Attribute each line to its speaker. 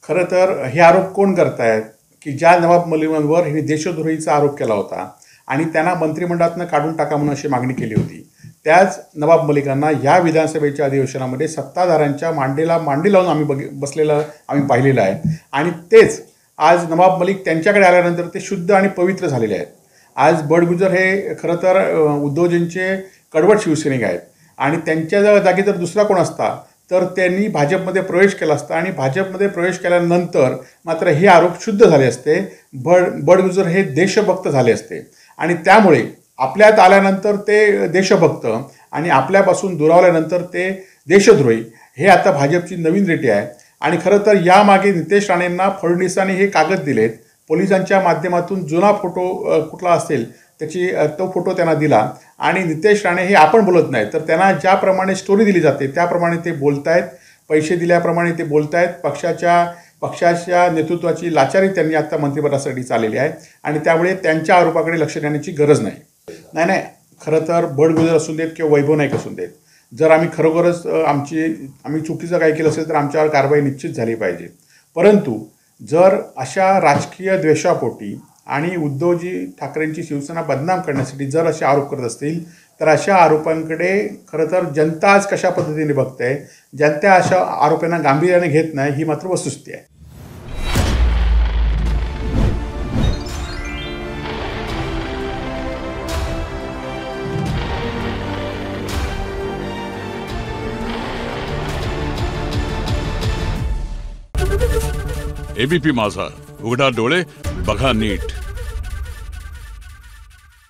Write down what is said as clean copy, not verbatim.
Speaker 1: खरं तर हे आरोप कोण करतायत की ज्या नवाब मलिकांवर हिने देशद्रोहीचा आरोप केला होता आणि त्यांना मंत्रिमंडळातनं काढून टाका म्हणून अशी मागणी केली होती, त्याच नवाब मलिकांना या विधानसभेच्या अधिवेशनामध्ये सत्ताधाऱ्यांच्या मांडीला मांडी लावून बसलेलं आम्ही पाहिलेलं आहे. आणि तेच आज नवाब मलिक त्यांच्याकडे आल्यानंतर ते शुद्ध आणि पवित्र झालेले आहेत. आज बडगुजर हे खरं तर उद्धवजींचे कडवट शिवसैनिक आहेत आणि त्यांच्या जागी जर दुसरा कोण असता तर त्यांनी भाजपमध्ये प्रवेश केला असता आणि भाजपमध्ये प्रवेश केल्यानंतर मात्र हे आरोप शुद्ध झाले असते. बडगुजर हे देशभक्त झाले असते आणि त्यामुळे आपल्यात आल्यानंतर ते देशभक्त आणि आपल्यापासून दुरावल्यानंतर ते देशद्रोही हे आता भाजपची नवीन रेटी आहे. आणि खरं तर यामागे नितेश राणेंना फडणवीसांनी हे कागद दिलेत. पोलिसांच्या माध्यमातून जुना फोटो कुठला असेल तो फोटो त्यांना दिला आणि नितेश राणे हे आपण बोलत नाही तर त्यांना ज्याप्रमाणे स्टोरी दिली जाते त्याप्रमाणे ते बोलतायत. पैसे दिल्याप्रमाणे ते बोलतायत. पक्षाच्या नेतृत्वाची लाचारी त्यांनी आता मंत्रिपदासाठी चाललेली आहे आणि त्यामुळे त्यांच्या आरोपाकडे लक्ष देण्याची गरज नाही. नाही, खरं तर बडगुजर असून देत किंवा वैभव नाईक असून देत, जर आम्ही खरोखरच आम्ही चुकीचं काही केलं असेल तर आमच्यावर कारवाई निश्चित झाली पाहिजे. परंतु जर अशा राजकीय द्वेषापोटी आणि उद्धवजी ठाकरेंची शिवसेना बदनाम करण्यासाठी जर असे आरोप करत असतील तर अशा आरोपांकडे खरं तर जनता आज कशा पद्धतीने बघते, जनता अशा आरोपांना गांभीर्याने घेत नाही ही मात्र वस्तुस्थिती आहे.
Speaker 2: एबीपी माझा, उघडा डोळे बघा नीट.